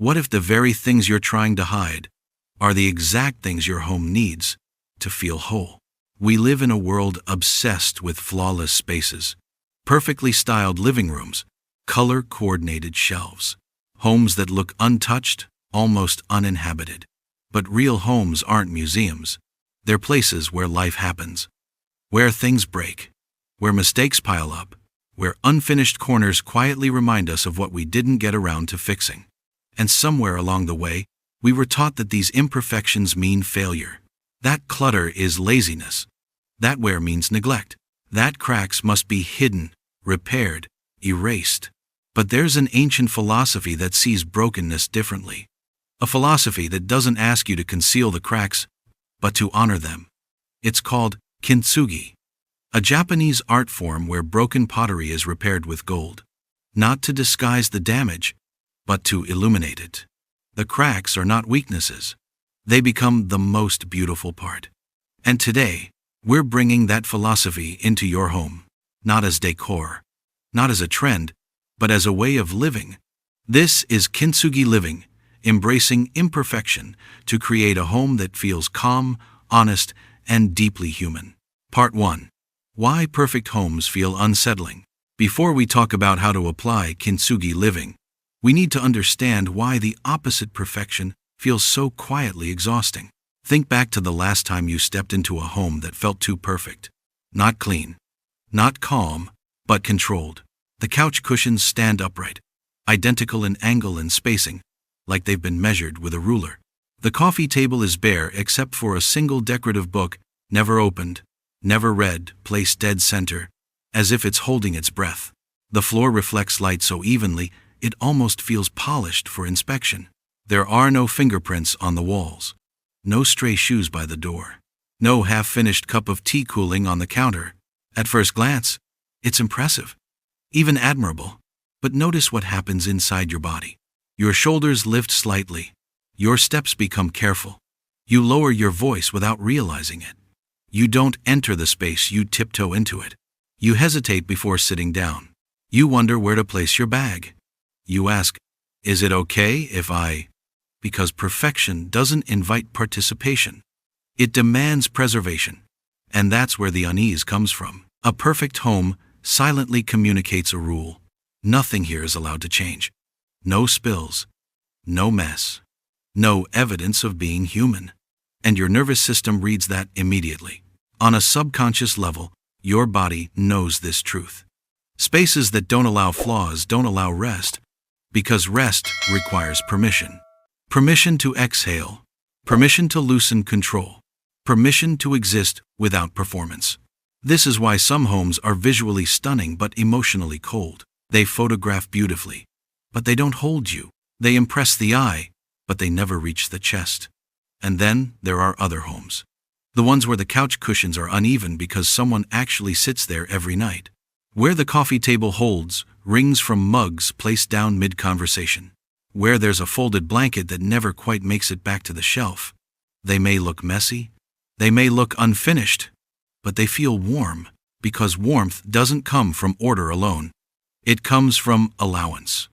What if the very things you're trying to hide are the exact things your home needs to feel whole? We live in a world obsessed with flawless spaces, perfectly styled living rooms, color-coordinated shelves, homes that look untouched, almost uninhabited. But real homes aren't museums. They're places where life happens, where things break, where mistakes pile up, where unfinished corners quietly remind us of what we didn't get around to fixing. And somewhere along the way, we were taught that these imperfections mean failure. That clutter is laziness. That wear means neglect. That cracks must be hidden, repaired, erased. But there's an ancient philosophy that sees brokenness differently. A philosophy that doesn't ask you to conceal the cracks, but to honor them. It's called Kintsugi, a Japanese art form where broken pottery is repaired with gold. Not to disguise the damage, but to illuminate it. The cracks are not weaknesses. They become the most beautiful part. And today, we're bringing that philosophy into your home, not as decor, not as a trend, but as a way of living. This is Kintsugi Living, embracing imperfection to create a home that feels calm, honest, and deeply human. Part 1. Why perfect homes feel unsettling. Before we talk about how to apply Kintsugi Living, we need to understand why the opposite perfection feels so quietly exhausting. Think back to the last time you stepped into a home that felt too perfect. Not clean, not calm, but controlled. The couch cushions stand upright, identical in angle and spacing, like they've been measured with a ruler. The coffee table is bare except for a single decorative book, never opened, never read, placed dead center, as if it's holding its breath. The floor reflects light so evenly, it almost feels polished for inspection. There are no fingerprints on the walls, no stray shoes by the door, no half-finished cup of tea cooling on the counter. At first glance, it's impressive, even admirable. But notice what happens inside your body. Your shoulders lift slightly. Your steps become careful. You lower your voice without realizing it. You don't enter the space, you tiptoe into it. You hesitate before sitting down. You wonder where to place your bag. You ask, is it okay if I? Because perfection doesn't invite participation. It demands preservation. And that's where the unease comes from. A perfect home silently communicates a rule. Nothing here is allowed to change. No spills, no mess, no evidence of being human. And your nervous system reads that immediately. On a subconscious level, your body knows this truth. Spaces that don't allow flaws don't allow rest, because rest requires permission. Permission to exhale, permission to loosen control, permission to exist without performance. This is why some homes are visually stunning but emotionally cold. They photograph beautifully, but they don't hold you. They impress the eye, but they never reach the chest. And then there are other homes. The ones where the couch cushions are uneven because someone actually sits there every night. Where the coffee table holds rings from mugs placed down mid-conversation. Where there's a folded blanket that never quite makes it back to the shelf. They may look messy, they may look unfinished, but they feel warm, because warmth doesn't come from order alone. It comes from allowance.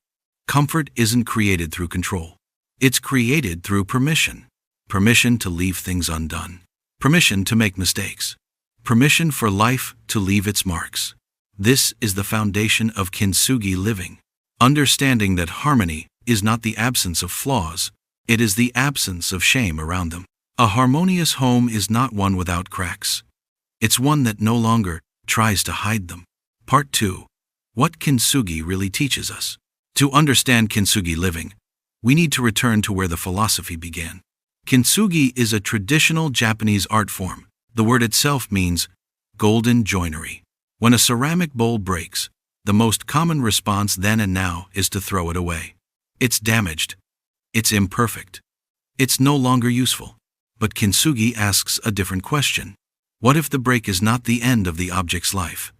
Comfort isn't created through control. It's created through permission. Permission to leave things undone. Permission to make mistakes. Permission for life to leave its marks. This is the foundation of Kintsugi Living. Understanding that harmony is not the absence of flaws, it is the absence of shame around them. A harmonious home is not one without cracks. It's one that no longer tries to hide them. Part 2. What Kintsugi really teaches us. To understand Kintsugi Living, we need to return to where the philosophy began. Kintsugi is a traditional Japanese art form. The word itself means golden joinery. When a ceramic bowl breaks, the most common response then and now is to throw it away. It's damaged. It's imperfect. It's no longer useful. But Kintsugi asks a different question. What if the break is not the end of the object's life,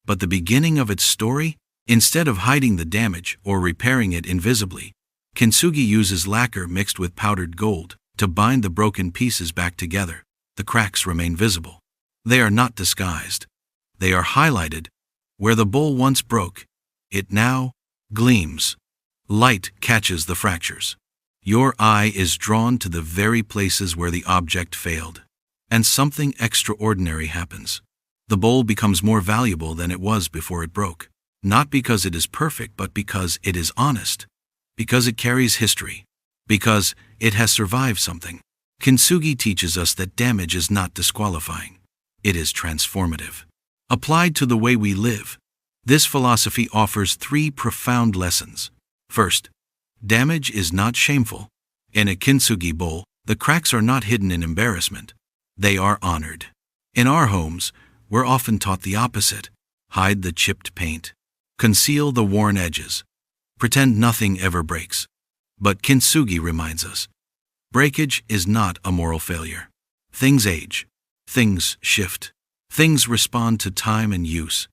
but the beginning of its story? Instead of hiding the damage or repairing it invisibly, Kintsugi uses lacquer mixed with powdered gold to bind the broken pieces back together. The cracks remain visible. They are not disguised. They are highlighted. Where the bowl once broke, it now gleams. Light catches the fractures. Your eye is drawn to the very places where the object failed. And something extraordinary happens. The bowl becomes more valuable than it was before it broke. Not because it is perfect, but because it is honest. Because it carries history. Because it has survived something. Kintsugi teaches us that damage is not disqualifying. It is transformative. Applied to the way we live, this philosophy offers 3 profound lessons. First, damage is not shameful. In a kintsugi bowl, the cracks are not hidden in embarrassment. They are honored. In our homes, we're often taught the opposite. Hide the chipped paint. Conceal the worn edges. Pretend nothing ever breaks. But Kintsugi reminds us, breakage is not a moral failure. Things age. Things shift. Things respond to time and use.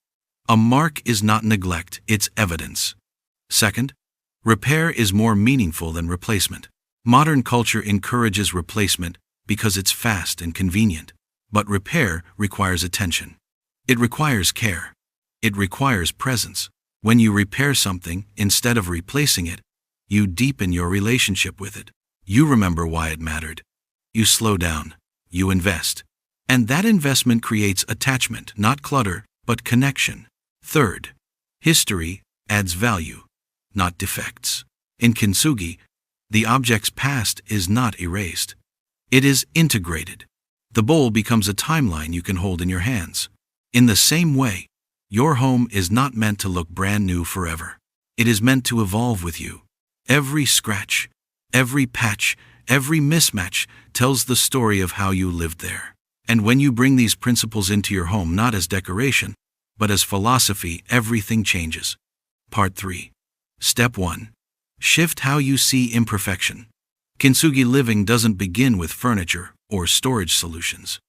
A mark is not neglect, it's evidence. Second, repair is more meaningful than replacement. Modern culture encourages replacement because it's fast and convenient. But repair requires attention. It requires care. It requires presence. When you repair something, instead of replacing it, you deepen your relationship with it. You remember why it mattered. You slow down. You invest. And that investment creates attachment, not clutter, but connection. Third, history adds value, not defects. In Kintsugi, the object's past is not erased. It is integrated. The bowl becomes a timeline you can hold in your hands. In the same way, your home is not meant to look brand new forever. It is meant to evolve with you. Every scratch, every patch, every mismatch tells the story of how you lived there. And when you bring these principles into your home not as decoration, but as philosophy, everything changes. Part 3. Step 1. Shift how you see imperfection. Kintsugi living doesn't begin with furniture or storage solutions.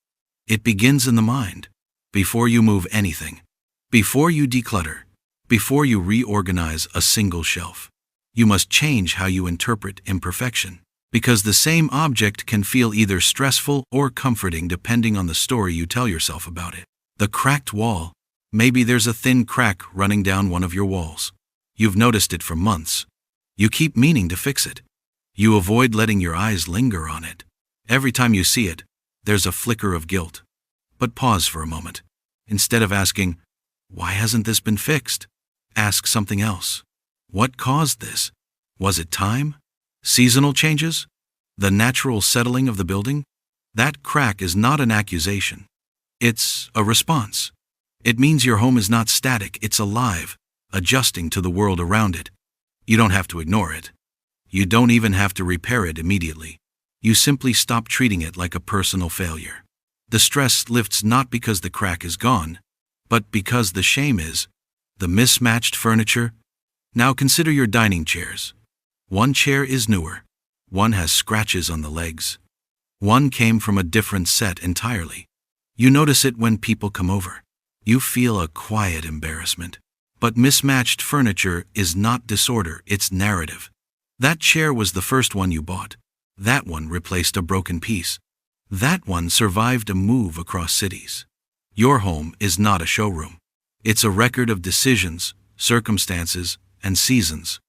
It begins in the mind. Before you move anything, before you declutter, before you reorganize a single shelf, you must change how you interpret imperfection. Because the same object can feel either stressful or comforting depending on the story you tell yourself about it. The cracked wall. Maybe there's a thin crack running down one of your walls. You've noticed it for months. You keep meaning to fix it. You avoid letting your eyes linger on it. Every time you see it, there's a flicker of guilt. But pause for a moment. Instead of asking, "Why hasn't this been fixed?" ask something else. What caused this? Was it time? Seasonal changes? The natural settling of the building? That crack is not an accusation. It's a response. It means your home is not static, it's alive, adjusting to the world around it. You don't have to ignore it. You don't even have to repair it immediately. You simply stop treating it like a personal failure. The stress lifts not because the crack is gone, but because the shame is. The mismatched furniture? Now consider your dining chairs. One chair is newer. One has scratches on the legs. One came from a different set entirely. You notice it when people come over. You feel a quiet embarrassment. But mismatched furniture is not disorder, it's narrative. That chair was the first one you bought. That one replaced a broken piece. That one survived a move across cities. Your home is not a showroom. It's a record of decisions, circumstances, and seasons.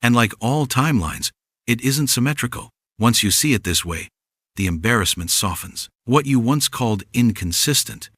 And like all timelines, it isn't symmetrical. Once you see it this way, the embarrassment softens. What you once called inconsistent,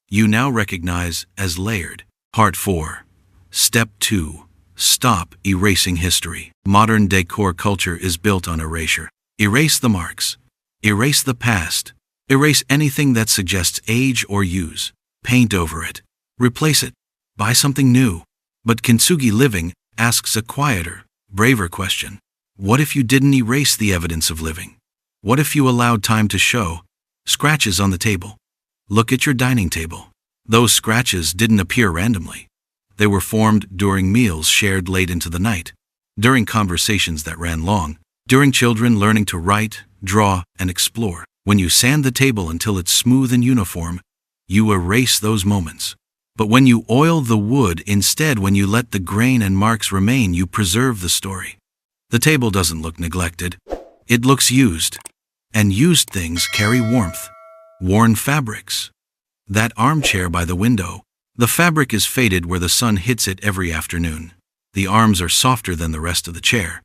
you now recognize as layered. Part 4. Step 2. Stop erasing history. Modern decor culture is built on erasure. Erase the marks. Erase the past. Erase anything that suggests age or use. Paint over it. Replace it. Buy something new. But Kintsugi Living asks a quieter, braver question. What if you didn't erase the evidence of living? What if you allowed time to show? Scratches on the table. Look at your dining table. Those scratches didn't appear randomly. They were formed during meals shared late into the night, during conversations that ran long, during children learning to write, draw, and explore. When you sand the table until it's smooth and uniform, you erase those moments. But when you oil the wood instead, when you let the grain and marks remain, you preserve the story. The table doesn't look neglected. It looks used. And used things carry warmth. Worn fabrics. That armchair by the window. The fabric is faded where the sun hits it every afternoon. The arms are softer than the rest of the chair.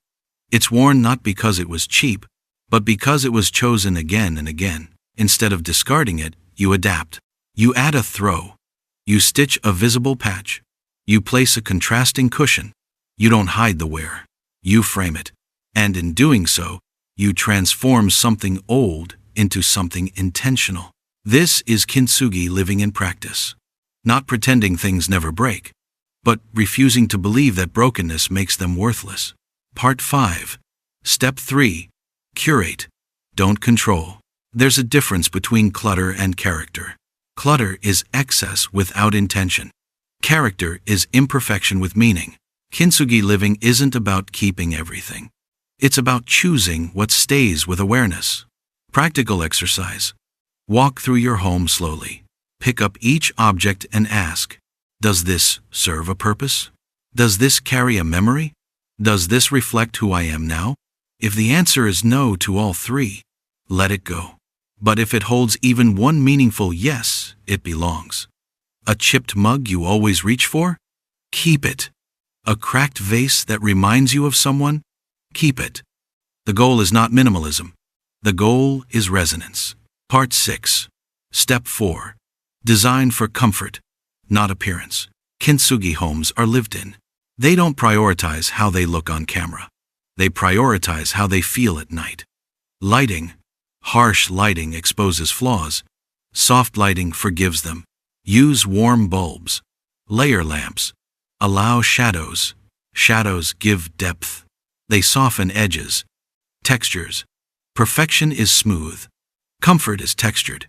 It's worn not because it was cheap, but because it was chosen again and again. Instead of discarding it, you adapt. You add a throw. You stitch a visible patch. You place a contrasting cushion. You don't hide the wear. You frame it. And in doing so, you transform something old into something intentional. This is Kintsugi living in practice. Not pretending things never break, but refusing to believe that brokenness makes them worthless. Part 5. Step 3. Curate. Don't control. There's a difference between clutter and character. Clutter is excess without intention. Character is imperfection with meaning. Kintsugi living isn't about keeping everything. It's about choosing what stays with awareness. Practical exercise. Walk through your home slowly. Pick up each object and ask, does this serve a purpose? Does this carry a memory? Does this reflect who I am now? If the answer is no to all three, let it go. But if it holds even one meaningful yes, it belongs. A chipped mug you always reach for? Keep it. A cracked vase that reminds you of someone? Keep it. The goal is not minimalism. The goal is resonance. Part 6. Step 4. Design for comfort, not appearance. Kintsugi homes are lived in. They don't prioritize how they look on camera. They prioritize how they feel at night. Lighting. Harsh lighting exposes flaws. Soft lighting forgives them. Use warm bulbs. Layer lamps. Allow shadows. Shadows give depth. They soften edges. Textures. Perfection is smooth. Comfort is textured.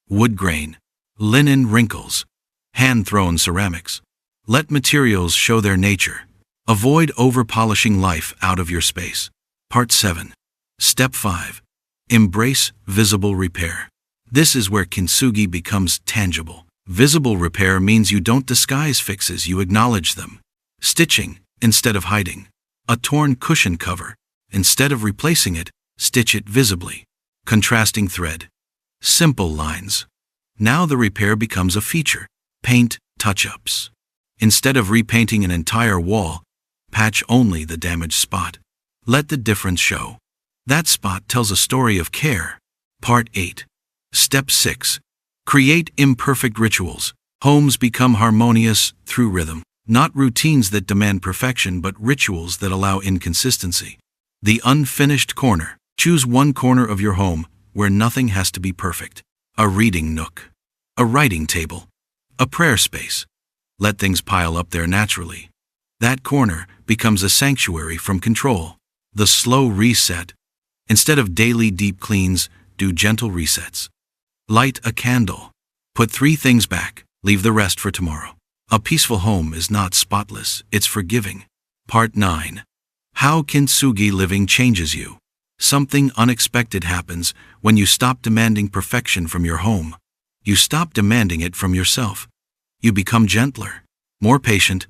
Wood grain. Linen wrinkles. Hand-thrown ceramics. Let materials show their nature. Avoid over-polishing life out of your space. Part 7. Step 5. Embrace visible repair. This is where Kintsugi becomes tangible. Visible repair means you don't disguise fixes, you acknowledge them. Stitching instead of hiding. A torn cushion cover. Instead of replacing it, stitch it visibly. Contrasting thread. Simple lines. Now the repair becomes a feature. Paint touch-ups. Instead of repainting an entire wall, patch only the damaged spot. Let the difference show. That spot tells a story of care. Part 8. Step 6. Create imperfect rituals. Homes become harmonious through rhythm. Not routines that demand perfection, but rituals that allow inconsistency. The unfinished corner. Choose one corner of your home where nothing has to be perfect. A reading nook. A writing table. A prayer space. Let things pile up there naturally. That corner becomes a sanctuary from control. The slow reset. Instead of daily deep cleans, do gentle resets. Light a candle. Put 3 things back, leave the rest for tomorrow. A peaceful home is not spotless, it's forgiving. Part 9. How Kintsugi living changes you. Something unexpected happens when you stop demanding perfection from your home. You stop demanding it from yourself. You become gentler, more patient,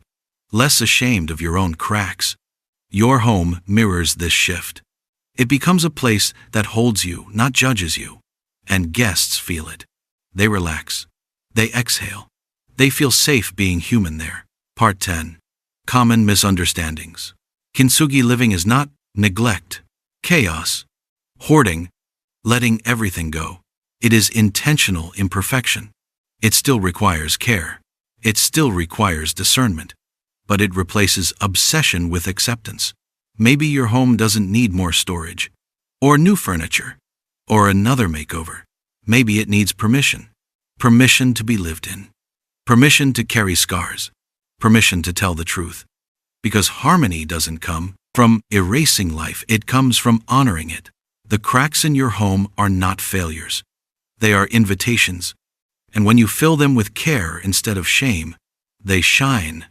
less ashamed of your own cracks. Your home mirrors this shift. It becomes a place that holds you, not judges you. And guests feel it. They relax. They exhale. They feel safe being human there. Part 10. Common misunderstandings. Kintsugi living is not neglect, chaos, hoarding, letting everything go. It is intentional imperfection. It still requires care. It still requires discernment. But it replaces obsession with acceptance. Maybe your home doesn't need more storage, or new furniture, or another makeover. Maybe it needs permission. Permission to be lived in. Permission to carry scars. Permission to tell the truth. Because harmony doesn't come from erasing life, it comes from honoring it. The cracks in your home are not failures. They are invitations. And when you fill them with care instead of shame, they shine.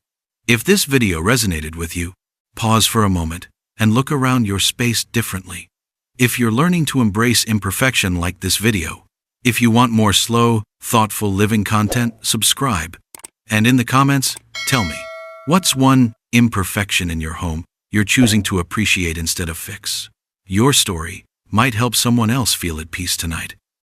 If this video resonated with you, pause for a moment and look around your space differently. If you're learning to embrace imperfection like this video, if you want more slow, thoughtful living content, subscribe. And in the comments, tell me, what's one imperfection in your home you're choosing to appreciate instead of fix? Your story might help someone else feel at peace tonight.